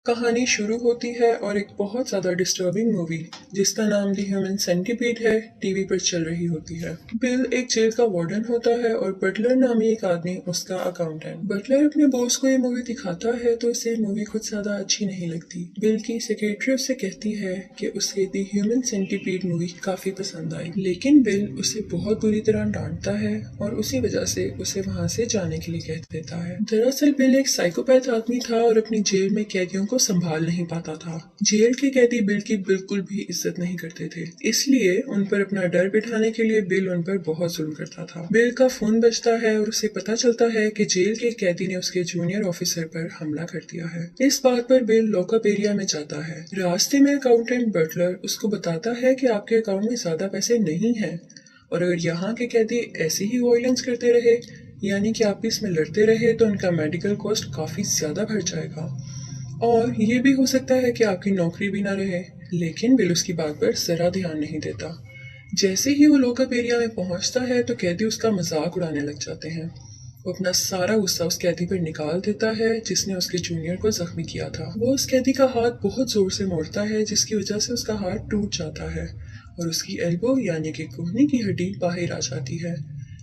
कहानी शुरू होती है और एक बहुत ज़्यादा डिस्टर्बिंग मूवी जिसका नाम द ह्यूमन सेंटीपीड है टीवी पर चल रही होती है। बिल एक जेल का वार्डन होता है और बटलर नामी एक आदमी उसका अकाउंटेंट। बटलर अपने बॉस को ये मूवी दिखाता है तो उसे मूवी कुछ ज़्यादा अच्छी नहीं लगती। बिल की सेक्रेटरी उससे कहती है कि उसे द ह्यूमन सेंटीपीड मूवी काफ़ी पसंद आई, लेकिन बिल उसे बहुत बुरी तरह डांटता है और उसी वजह से उसे वहाँ से जाने के लिए कह देता है। दरअसल बिल एक साइकोपैथ आदमी था और अपनी जेल में कैदियों को संभाल नहीं पाता था। जेल के कैदी बिल की बिल्कुल भी इज्जत नहीं करते थे, इसलिए उन पर अपना डर बिठाने के लिए बिल उन पर बहुत जुल्म करता था। बिल का फोन बजता है और उसे पता चलता है कि जेल के कैदी ने उसके जूनियर ऑफिसर पर हमला कर दिया है। इस बात पर बिल लॉकअप एरिया में जाता है। रास्ते में अकाउंटेंट बटलर उसको बताता है कि आपके अकाउंट में ज्यादा पैसे नहीं है और अगर यहाँ के कैदी ऐसे ही वायलेंस करते रहे, यानी कि आपस में लड़ते रहे, तो उनका मेडिकल कॉस्ट काफी ज्यादा बढ़ जाएगा और ये भी हो सकता है कि आपकी नौकरी भी ना रहे। लेकिन बिल उसकी बात पर जरा ध्यान नहीं देता। जैसे ही वो लॉकअप एरिया में पहुंचता है तो कैदी उसका मजाक उड़ाने लग जाते हैं। वो अपना सारा गुस्सा उस कैदी पर निकाल देता है जिसने उसके जूनियर को जख्मी किया था। वो उस कैदी का हाथ बहुत जोर से मोड़ता है जिसकी वजह से उसका हाथ टूट जाता है और उसकी एल्बो यानी कि कोहनी की हड्डी बाहर आ जाती है,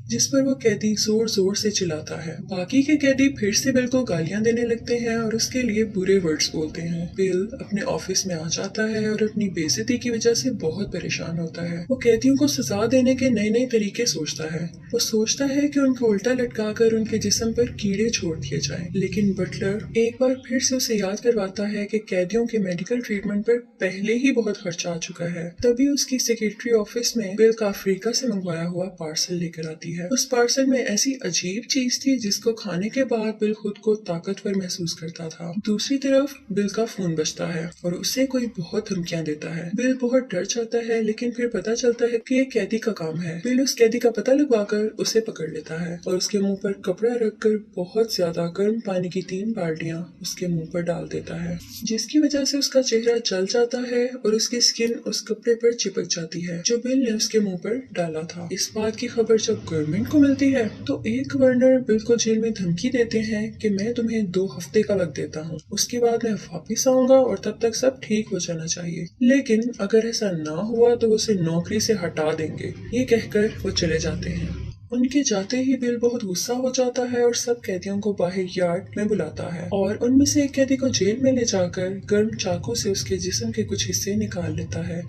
जिस पर वो कैदी जोर जोर से चिल्लाता है। बाकी के कैदी फिर से बिल को गालियां देने लगते हैं और उसके लिए बुरे वर्ड्स बोलते हैं। बिल अपने ऑफिस में आ जाता है और अपनी बेइज्जती की वजह से बहुत परेशान होता है। वो कैदियों को सजा देने के नए नए तरीके सोचता है। वो सोचता है कि उनको उल्टा लटका कर उनके जिस्म पर कीड़े छोड़ दिए जाएं। लेकिन बटलर एक बार फिर से उसे याद करवाता है कि कैदियों के मेडिकल ट्रीटमेंट पर पहले ही बहुत खर्चा आ चुका है। तभी उसकी सेक्रेटरी ऑफिस में बिल का अफ्रीका से मंगवाया हुआ पार्सल लेकर आती है। उस पार्सल में ऐसी अजीब चीज थी जिसको खाने के बाद बिल खुद को ताकतवर महसूस करता था। दूसरी तरफ बिल का फोन बजता है और उसे कोई बहुत धमकियां देता है। बिल बहुत डर जाता है, लेकिन फिर पता चलता है कि ये कैदी का काम है। बिल उस कैदी का पता लगवाकर उसे पकड़ लेता है और उसके मुंह पर कपड़ा रखकर बहुत ज्यादा गर्म पानी की 3 बाल्टियां उसके मुंह पर डाल देता है, जिसकी वजह से उसका चेहरा जल जाता है और उसकी स्किन उस कपड़े पर चिपक जाती है जो बिल ने उसके मुंह पर डाला था। इस बात की खबर जब गवर्नमेंट को मिलती है तो एक गवर्नर बिल को जेल में धमकी देते हैं कि मैं तुम्हें 2 हफ्ते का वक्त देता हूँ, उसके बाद मैं वापिस आऊंगा और तब तक सब ठीक हो जाना चाहिए, लेकिन अगर ऐसा ना हुआ तो उसे नौकरी से हटा देंगे। ये कहकर वो चले जाते हैं। उनके जाते ही बिल बहुत गुस्सा हो जाता है और सब कैदियों को बाहर यार्ड में बुलाता है और उनमें से एक कैदी को जेल में ले जाकर गर्म चाकू से उसके जिस्म के कुछ हिस्से निकाल लेता है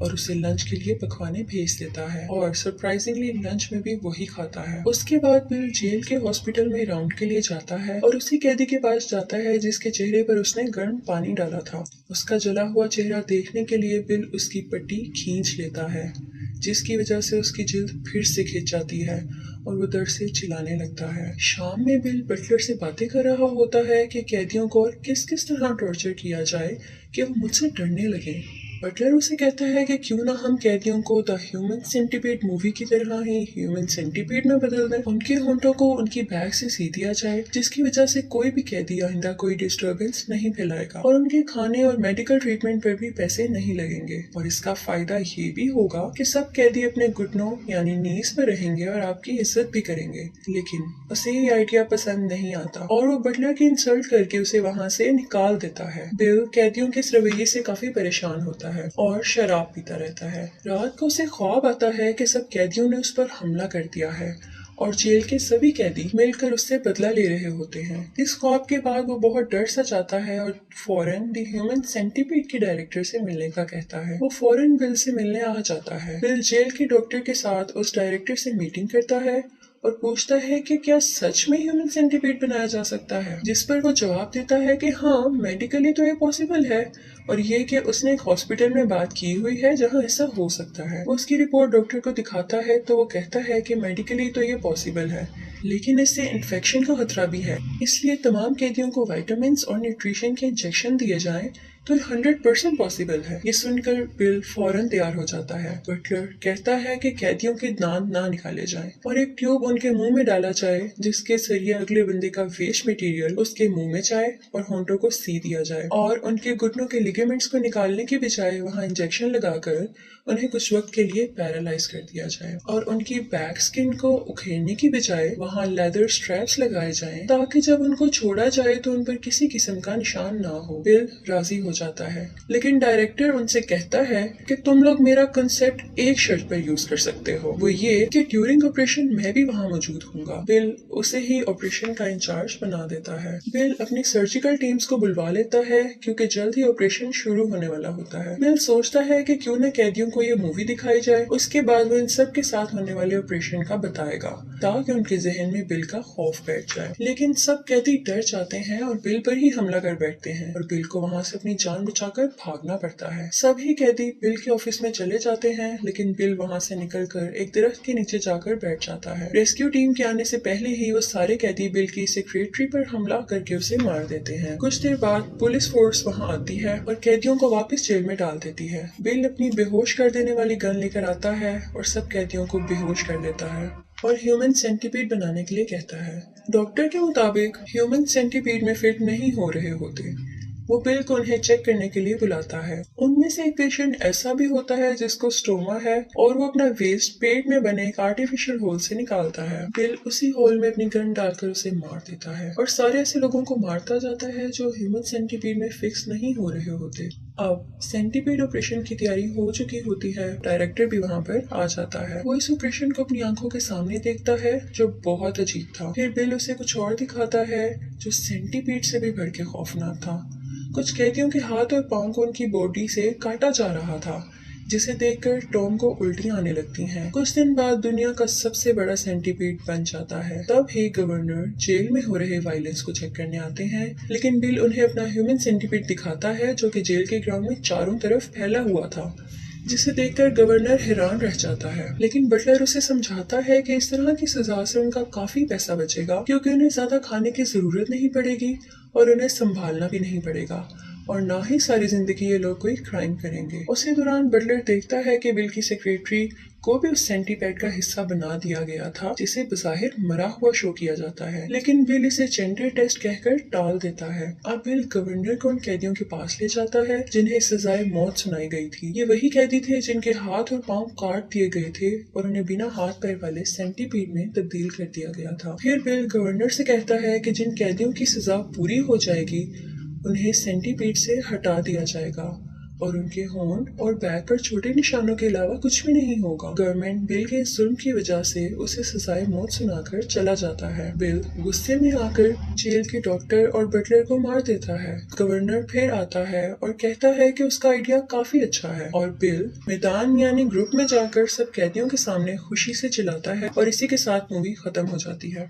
और उसे लंच के लिए पकवाने भेज देता है और सरप्राइजिंगली लंच में भी वही खाता है। उसके बाद बिल जेल के हॉस्पिटल में राउंड के लिए जाता है और उसी कैदी के पास जाता है जिसके चेहरे पर उसने गर्म पानी डाला था। उसका जला हुआ चेहरा देखने के लिए बिल उसकी पट्टी खींच लेता है, जिसकी वजह से उसकी जिल्द फिर से खिंच जाती है और वो दर्द से चिल्लाने लगता है। शाम में बिल बटलर से बातें कर रहा होता है कि कैदियों को और किस किस तरह टॉर्चर किया जाए कि वो मुझसे डरने लगे। बटलर उसे कहता है कि क्यों ना हम कैदियों को द ह्यूमन सेंटीपीड मूवी की तरह ही ह्यूमन सेंटीपीड में बदल दें। उनके होंठों को उनकी बैग से सी दिया जाए जिसकी वजह से कोई भी कैदी आइंदा कोई डिस्टर्बेंस नहीं फैलाएगा और उनके खाने और मेडिकल ट्रीटमेंट पर भी पैसे नहीं लगेंगे। और इसका फायदा ये भी होगा कि सब कैदी अपने घुटनों यानी नीज पर रहेंगे और आपकी इज्जत भी करेंगे। लेकिन उसे ये आइडिया पसंद नहीं आता और वो बटलर की इंसल्ट करके उसे वहाँ से निकाल देता है। बिल कैदियों के इस रवैये से काफी परेशान होता है और शराब पीता रहता है। रात को उसे ख्वाब आता है कि सब कैदियों ने उस पर हमला कर दिया है और जेल के सभी कैदी मिलकर उससे बदला ले रहे होते हैं। इस ख्वाब के बाद वो बहुत डर सा जाता है और फौरन द ह्यूमन सेंटीपीड के डायरेक्टर से मिलने का कहता है। वो फौरन बिल से मिलने आ जाता है। बिल जेल के डॉक्टर के साथ उस डायरेक्टर से मीटिंग करता है और पूछता है कि क्या सच में ह्यूमन सेंटीपीड बनाया जा सकता है, जिस पर वो जवाब देता है कि हाँ, मेडिकली तो ये पॉसिबल है और ये कि उसने एक हॉस्पिटल में बात की हुई है जहाँ ऐसा हो सकता है। वो उसकी रिपोर्ट डॉक्टर को दिखाता है तो वो कहता है कि मेडिकली तो ये पॉसिबल है, लेकिन इससे इन्फेक्शन का खतरा भी है, इसलिए तमाम कैदियों को विटामिन और न्यूट्रिशन के इंजेक्शन दिए जाएं तो 100% पॉसिबल है। ये सुनकर बिल फौरन तैयार हो जाता है। बटलर कहता है कि कैदियों के दांत ना निकाले जाएं और एक ट्यूब उनके मुंह में डाला जाए जिसके जरिए अगले बंदे का वेस्ट मटेरियल उसके मुंह में जाए और होंठों को सी दिया जाए और उनके घुटनों के लिगामेंट्स को निकालने की बजाय वहाँ इंजेक्शन लगाकर उन्हें कुछ वक्त के लिए पैरालाइज कर दिया जाए और उनकी बैक स्किन को उखेड़ने की बजाय वहाँ वहाँ लेदर स्ट्रैप्स लगाए जाएं ताकि जब उनको छोड़ा जाए तो उन पर किसी किस्म का निशान ना हो। बिल राजी हो जाता है, लेकिन डायरेक्टर उनसे कहता है कि तुम लोग मेरा कंसेप्ट एक शर्त पर यूज कर सकते हो, वो ये कि ड्यूरिंग ऑपरेशन मैं भी वहाँ मौजूद हूँगा। बिल उसे ही ऑपरेशन का इंचार्ज बना देता है। बिल अपनी सर्जिकल टीम्स को बुलवा लेता है क्योंकि जल्द ही ऑपरेशन शुरू होने वाला होता है। बिल सोचता है कि क्यों न कैदियों को ये मूवी दिखाई जाए, उसके बाद वो इन सब के साथ होने वाले ऑपरेशन का बताएगा ताकि उनके जहन में बिल का खौफ बैठ जाए। लेकिन सब कैदी डर जाते हैं और बिल पर ही हमला कर बैठते हैं और बिल को वहाँ से अपनी जान बचाकर भागना पड़ता है। सभी कैदी बिल के ऑफिस में चले जाते हैं, लेकिन बिल वहाँ से निकलकर एक दरख्त के नीचे जाकर बैठ जाता है। रेस्क्यू टीम के आने से पहले ही वो सारे कैदी बिल की सेक्रेटरी पर हमला करके उसे मार देते हैं। कुछ देर बाद पुलिस फोर्स वहाँ आती है और कैदियों को वापस जेल में डाल देती है। बिल अपनी बेहोश कर देने वाली गन लेकर आता है और सब कैदियों को बेहोश कर देता है और ह्यूमन सेंटीपीड बनाने के लिए कहता है। डॉक्टर के मुताबिक ह्यूमन सेंटीपीड में फिट नहीं हो रहे होते। वो बिल को उन्हें चेक करने के लिए बुलाता है। उनमें से एक पेशेंट ऐसा भी होता है जिसको स्टोमा है और वो अपना वेस्ट पेट में बने एक आर्टिफिशियल होल से निकालता है। बिल उसी होल में अपनी गन डालकर उसे मार देता है और सारे ऐसे लोगों को मारता जाता है जो ह्यूमन सेंटीपीड में फिक्स नहीं हो रहे होते। अब सेंटीपीड ऑपरेशन की तैयारी हो चुकी होती है। डायरेक्टर भी वहाँ पर आ जाता है। वो इस ऑपरेशन को अपनी आंखों के सामने देखता है जो बहुत अजीब था। फिर बिल उसे कुछ और दिखाता है जो सेंटीपीड से भी बढ़ के खौफनाक था। कुछ कैदियों के हाथ और पांव को उनकी बॉडी से काटा जा रहा था, जिसे देखकर टॉम को उल्टियां आने लगती हैं। कुछ दिन बाद दुनिया का सबसे बड़ा सेंटीपीड बन जाता है। तब ही गवर्नर जेल में हो रहे वायलेंस को चेक करने आते हैं, लेकिन बिल उन्हें अपना ह्यूमन सेंटीपीड दिखाता है जो कि जेल के ग्राउंड में चारों तरफ फैला हुआ था, जिसे देखकर गवर्नर हैरान रह जाता है। लेकिन बटलर उसे समझाता है कि इस तरह की सजा से उनका काफी पैसा बचेगा क्योंकि उन्हें ज्यादा खाने की जरूरत नहीं पड़ेगी और उन्हें संभालना भी नहीं पड़ेगा और ना ही सारी जिंदगी ये लोग कोई क्राइम करेंगे। उसी दौरान बटलर देखता है कि बिल की सेक्रेटरी को भी उस सेंटीपैड का हिस्सा बना दिया गया था जिसे बज़ाहिर मरा हुआ शो किया जाता है, लेकिन बिल इसे जेंडर टेस्ट कहकर टाल देता है। अब बिल गवर्नर को उन कैदियों के पास ले जाता है जिन्हें सजाए मौत सुनाई गई थी। ये वही कैदी थे जिनके हाथ और पांव काट दिए गए थे और उन्हें बिना हाथ पैर वाले सेंटीपीड में तब्दील कर दिया गया था। फिर बिल गवर्नर से कहता है कि जिन कैदियों की सजा पूरी हो जाएगी उन्हें सेंटीपीड से हटा दिया जाएगा और उनके होंठ और बैक पर छोटे निशानों के अलावा कुछ भी नहीं होगा। गवर्नमेंट बिल के जुल्म की वजह से उसे सजाए मौत सुनाकर चला जाता है। बिल गुस्से में आकर जेल के डॉक्टर और बटलर को मार देता है। गवर्नर फिर आता है और कहता है कि उसका आइडिया काफी अच्छा है और बिल मैदान यानी ग्रुप में जाकर सब कैदियों के सामने खुशी से चिल्लाता है और इसी के साथ मूवी खत्म हो जाती है।